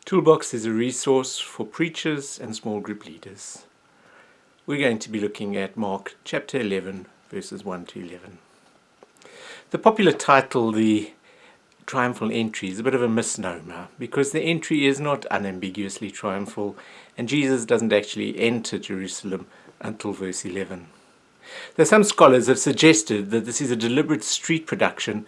Toolbox is a resource for preachers and small group leaders. We're going to be looking at Mark chapter 11, verses 1 to 11. The popular title, the triumphal entry, is a bit of a misnomer because the entry is not unambiguously triumphal and Jesus doesn't actually enter Jerusalem until verse 11. Though some scholars have suggested that this is a deliberate street production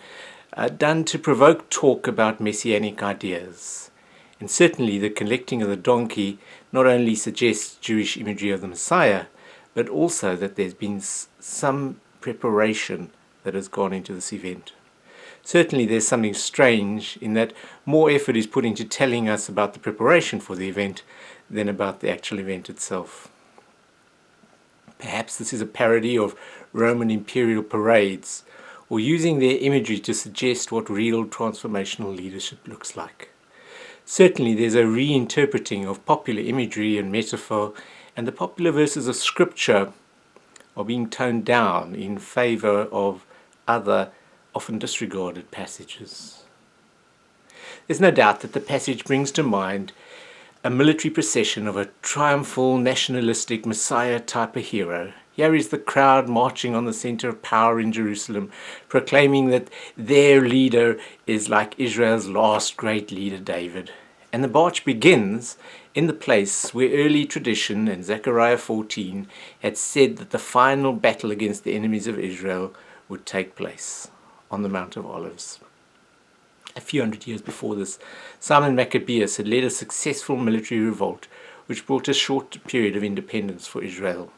done to provoke talk about messianic ideas. And certainly the collecting of the donkey not only suggests Jewish imagery of the Messiah, but also that there's been some preparation that has gone into this event. Certainly there's something strange in that more effort is put into telling us about the preparation for the event than about the actual event itself. Perhaps this is a parody of Roman imperial parades, or using their imagery to suggest what real transformational leadership looks like. Certainly there's a reinterpreting of popular imagery and metaphor, and the popular verses of Scripture are being toned down in favor of other, often disregarded passages. There's no doubt that the passage brings to mind a military procession of a triumphal, nationalistic Messiah type of hero. Here is the crowd marching on the center of power in Jerusalem, proclaiming that their leader is like Israel's last great leader, David. And the march begins in the place where early tradition and Zechariah 14 had said that the final battle against the enemies of Israel would take place, on the Mount of Olives. A few hundred years before this, Simon Maccabeus had led a successful military revolt which brought a short period of independence for Israel.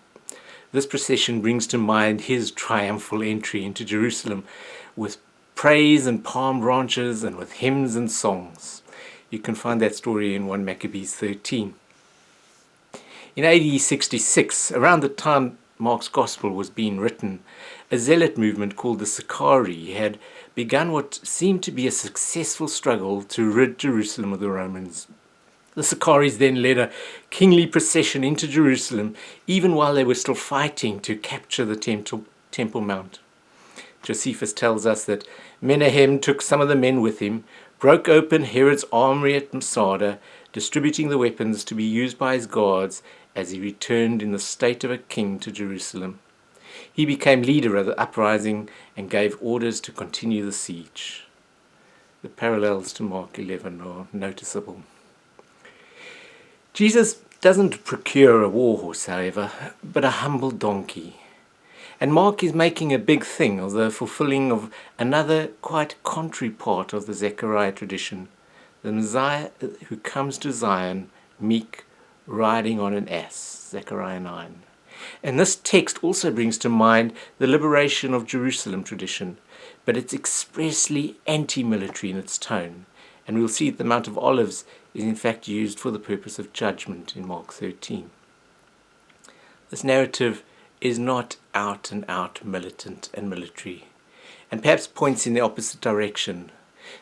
This procession brings to mind his triumphal entry into Jerusalem with praise and palm branches and with hymns and songs. You can find that story in 1 Maccabees 13. In AD 66, around the time Mark's Gospel was being written, a zealot movement called the Sicarii had begun what seemed to be a successful struggle to rid Jerusalem of the Romans. The Sicaries then led a kingly procession into Jerusalem, even while they were still fighting to capture the Temple Mount. Josephus tells us that Menahem took some of the men with him, broke open Herod's armory at Masada, distributing the weapons to be used by his guards as he returned in the state of a king to Jerusalem. He became leader of the uprising and gave orders to continue the siege. The parallels to Mark 11 are noticeable. Jesus doesn't procure a war horse, however, but a humble donkey. And Mark is making a big thing of the fulfilling of another quite contrary part of the Zechariah tradition, the Messiah who comes to Zion, meek, riding on an ass, Zechariah 9. And this text also brings to mind the liberation of Jerusalem tradition, but it's expressly anti-military in its tone. And we'll see that the Mount of Olives is in fact used for the purpose of judgment in Mark 13. This narrative is not out and out militant and military, and perhaps points in the opposite direction.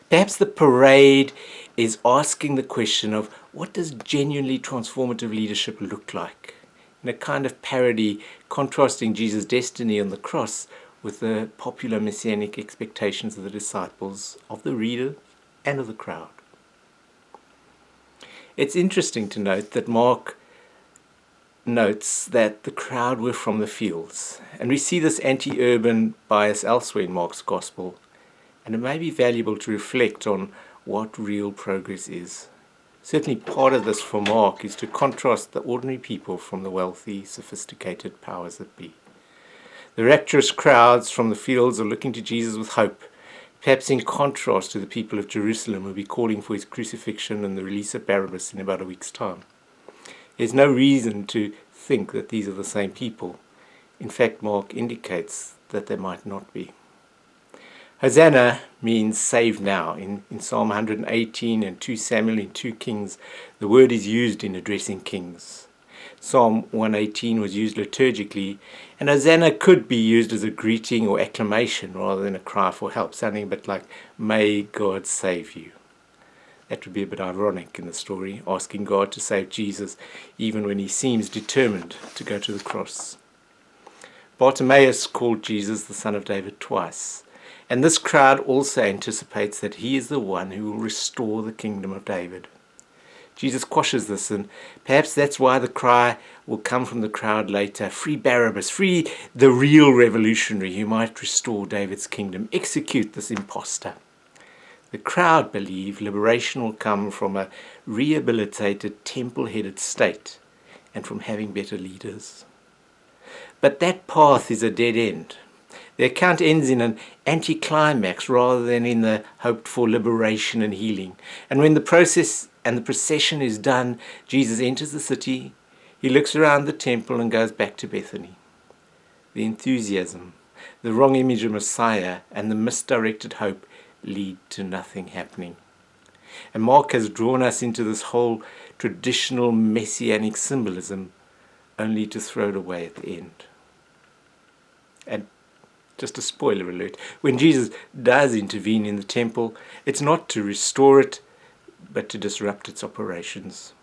Perhaps the parade is asking the question of what does genuinely transformative leadership look like, in a kind of parody contrasting Jesus' destiny on the cross with the popular messianic expectations of the disciples, of the reader, and of the crowd. It's interesting to note that Mark notes that the crowd were from the fields, and we see this anti-urban bias elsewhere in Mark's Gospel, and it may be valuable to reflect on what real progress is. Certainly part of this for Mark is to contrast the ordinary people from the wealthy, sophisticated powers that be. The rapturous crowds from the fields are looking to Jesus with hope, perhaps in contrast to the people of Jerusalem who will be calling for his crucifixion and the release of Barabbas in about a week's time. There's no reason to think that these are the same people. In fact, Mark indicates that they might not be. Hosanna means save now. In Psalm 118 and 2 Samuel and 2 Kings, the word is used in addressing kings. Psalm 118 was used liturgically, and Hosanna could be used as a greeting or acclamation rather than a cry for help, sounding a bit like, may God save you. That would be a bit ironic in the story, asking God to save Jesus even when he seems determined to go to the cross. Bartimaeus called Jesus the Son of David twice, and this crowd also anticipates that he is the one who will restore the kingdom of David. Jesus quashes this, and perhaps that's why the cry will come from the crowd later, free Barabbas, free the real revolutionary who might restore David's kingdom, execute this impostor. The crowd believe liberation will come from a rehabilitated, temple-headed state and from having better leaders. But that path is a dead end. The account ends in an anticlimax rather than in the hoped-for liberation and healing. And when the process and the procession is done, Jesus enters the city, he looks around the temple and goes back to Bethany. The enthusiasm, the wrong image of Messiah, and the misdirected hope lead to nothing happening. And Mark has drawn us into this whole traditional messianic symbolism only to throw it away at the end. And just a spoiler alert, when Jesus does intervene in the temple, it's not to restore it, but to disrupt its operations.